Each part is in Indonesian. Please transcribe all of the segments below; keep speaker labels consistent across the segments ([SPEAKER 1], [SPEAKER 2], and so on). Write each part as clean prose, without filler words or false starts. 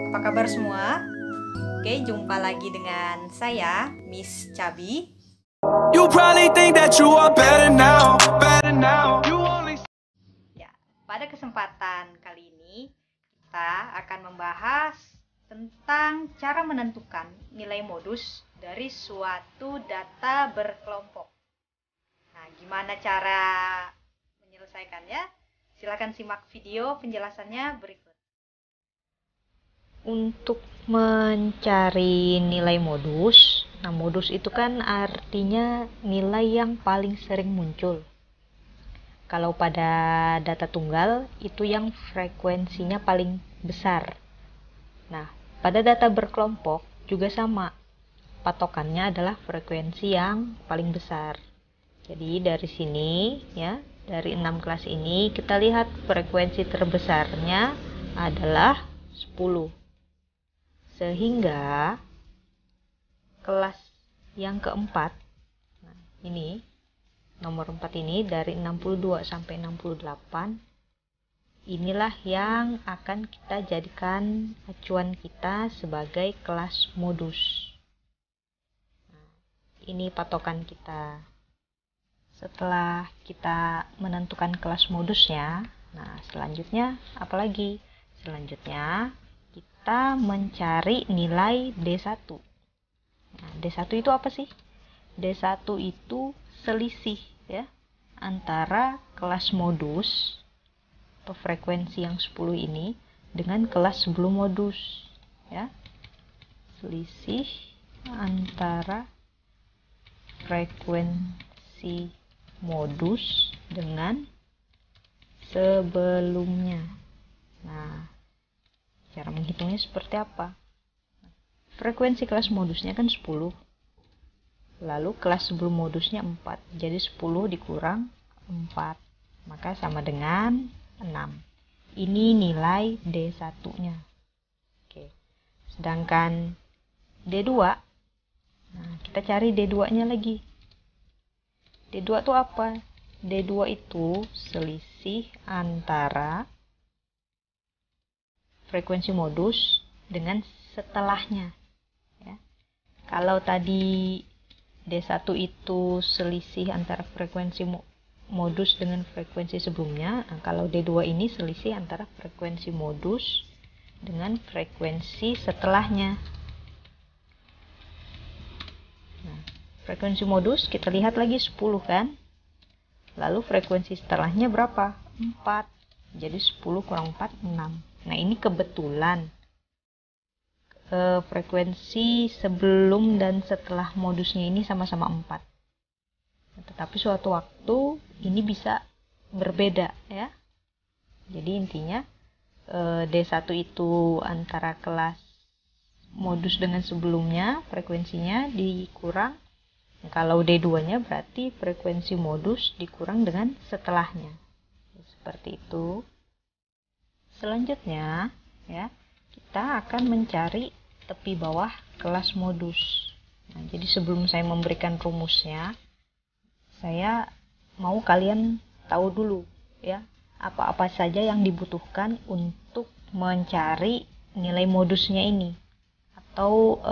[SPEAKER 1] Apa kabar semua? Oke, jumpa lagi dengan saya, Miss Cabi.
[SPEAKER 2] You probably think that you are better now, better now. You only...
[SPEAKER 1] Ya, pada kesempatan kali ini kita akan membahas tentang cara menentukan nilai modus dari suatu data berkelompok. Nah, gimana cara menyelesaikannya? Silakan simak video penjelasannya berikut. Untuk mencari nilai modus, nah modus itu kan artinya nilai yang paling sering muncul. Kalau pada data tunggal itu yang frekuensinya paling besar. Nah, pada data berkelompok juga sama. Patokannya adalah frekuensi yang paling besar. Jadi dari sini ya, dari 6 kelas ini kita lihat frekuensi terbesarnya adalah 10. Sehingga kelas yang keempat, nah ini nomor 4 ini dari 62 sampai 68, inilah yang akan kita jadikan acuan kita sebagai kelas modus. Nah, ini patokan kita. Setelah kita menentukan kelas modusnya, nah selanjutnya apalagi? Selanjutnya kita mencari nilai D1. Nah, D1 itu apa sih? D1 itu selisih ya antara kelas modus atau frekuensi yang 10 ini dengan kelas sebelum modus ya. Selisih antara frekuensi modus dengan sebelumnya. Nah, cara menghitungnya seperti apa? Frekuensi kelas modusnya kan 10. Lalu kelas sebelum modusnya 4. Jadi 10 dikurang 4. Maka sama dengan 6. Ini nilai D1-nya. Oke. Sedangkan D2, nah kita cari D2-nya lagi. D2 itu apa? D2 itu selisih antara frekuensi modus dengan setelahnya. Ya. Kalau tadi D1 itu selisih antara frekuensi modus dengan frekuensi sebelumnya, nah kalau D2 ini selisih antara frekuensi modus dengan frekuensi setelahnya. Nah, frekuensi modus kita lihat lagi 10 kan? Lalu frekuensi setelahnya berapa? 4. Jadi 10 kurang 4, 6. Nah, ini kebetulan frekuensi sebelum dan setelah modusnya ini sama-sama 4. Nah, tetapi suatu waktu ini bisa berbeda ya. Jadi intinya D1 itu antara kelas modus dengan sebelumnya frekuensinya dikurang. Nah, kalau D2-nya berarti frekuensi modus dikurang dengan setelahnya. Seperti itu. Selanjutnya ya, kita akan mencari tepi bawah kelas modus. Nah, jadi sebelum saya memberikan rumusnya, saya mau kalian tahu dulu ya, apa-apa saja yang dibutuhkan untuk mencari nilai modusnya ini atau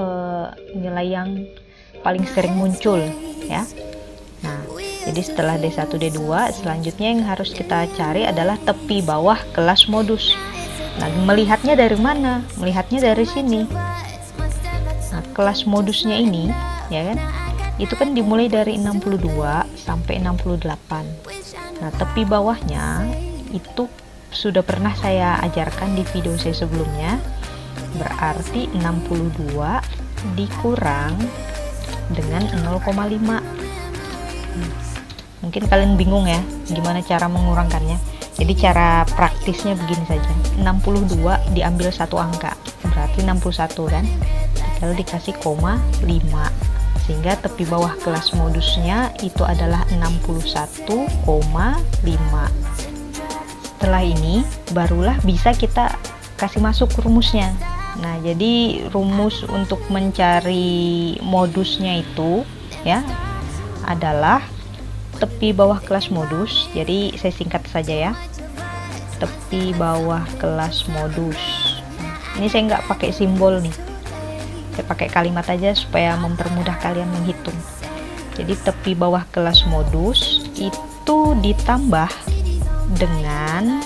[SPEAKER 1] nilai yang paling sering muncul ya. Nah, jadi setelah D1, D2, selanjutnya yang harus kita cari adalah tepi bawah kelas modus. Nah, melihatnya dari mana? Melihatnya dari sini. Nah, kelas modusnya ini, ya kan? Itu kan dimulai dari 62 sampai 68. Nah, tepi bawahnya itu sudah pernah saya ajarkan di video saya sebelumnya. Berarti 62 dikurang dengan 0,5. Mungkin kalian bingung ya gimana cara mengurangkannya. Jadi cara praktisnya begini saja. 62 diambil satu angka, berarti 61 kan, tinggal dikasih koma 5, sehingga tepi bawah kelas modusnya itu adalah 61,5. Setelah ini barulah bisa kita kasih masuk rumusnya. Nah, jadi rumus untuk mencari modusnya itu ya adalah tepi bawah kelas modus. Jadi saya singkat saja ya, tepi bawah kelas modus Ini saya nggak pakai simbol nih, saya pakai kalimat aja supaya mempermudah kalian menghitung. Jadi tepi bawah kelas modus itu ditambah dengan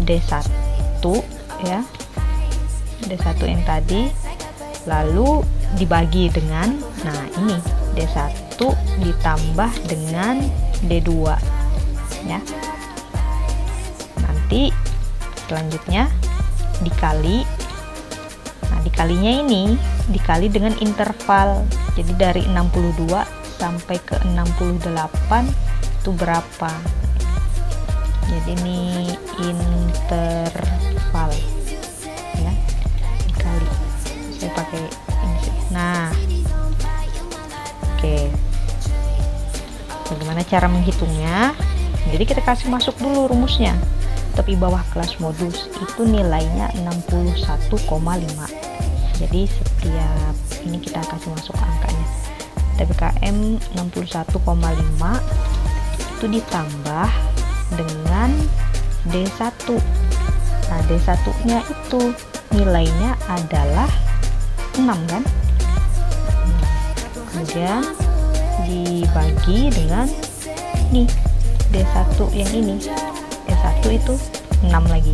[SPEAKER 1] D1 ya, D1 yang tadi, lalu dibagi dengan, nah ini D1 ditambah dengan D2 ya. Nanti selanjutnya dikali, nah dikalinya ini dikali dengan interval, jadi dari 62 sampai ke 68 itu berapa, jadi ini interval ya, dikali, saya pakai ini sih. Nah oke, bagaimana cara menghitungnya? Jadi kita kasih masuk dulu rumusnya. Tepi bawah kelas modus itu nilainya 61,5. Jadi setiap ini kita kasih masuk angkanya. TPKM 61,5 itu ditambah dengan D1. Nah, D1-nya itu nilainya adalah 6 kan? Kemudian dibagi dengan nih D1 yang ini. D1 itu 6 lagi.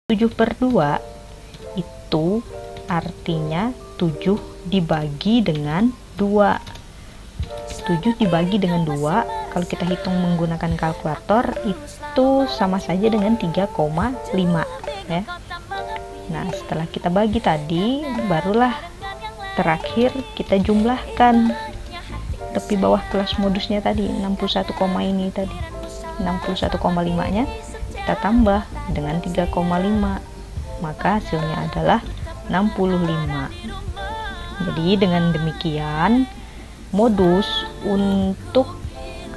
[SPEAKER 1] Tujuh per 2 itu artinya 7 dibagi dengan 2. 7 dibagi dengan 2, kalau kita hitung menggunakan kalkulator itu sama saja dengan 3,5 ya. Nah, setelah kita bagi tadi, barulah terakhir kita jumlahkan tepi bawah kelas modusnya tadi, 61, ini tadi 61,5 nya kita tambah dengan 3,5, maka hasilnya adalah 65. Jadi dengan demikian modus untuk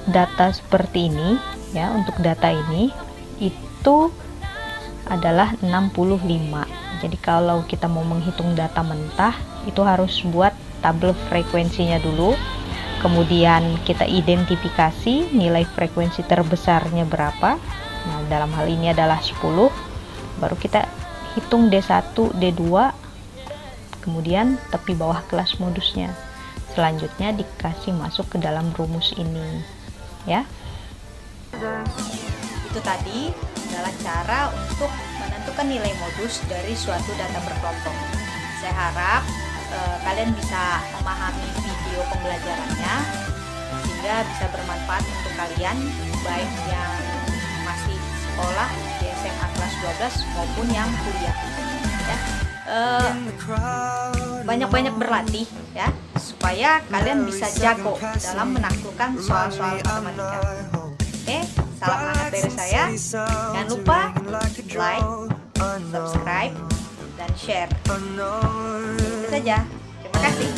[SPEAKER 1] data seperti ini ya, untuk data ini itu adalah 65. Jadi kalau kita mau menghitung data mentah itu harus buat tabel frekuensinya dulu, kemudian kita identifikasi nilai frekuensi terbesarnya berapa. Nah, dalam hal ini adalah 10. Baru kita hitung D1, D2, kemudian tepi bawah kelas modusnya. Selanjutnya dikasih masuk ke dalam rumus ini ya. Itu tadi adalah cara untuk menentukan nilai modus dari suatu data berkelompok. Saya harap kalian bisa memahami video pembelajarannya sehingga bisa bermanfaat untuk kalian, baik yang masih sekolah di SMA kelas 12 maupun yang kuliah ya. Banyak-banyak berlatih ya supaya kalian bisa jago dalam menaklukkan soal-soal matematika. Oke, salam hangat dari saya. Jangan lupa like, subscribe, dan share. Itu saja. Terima kasih.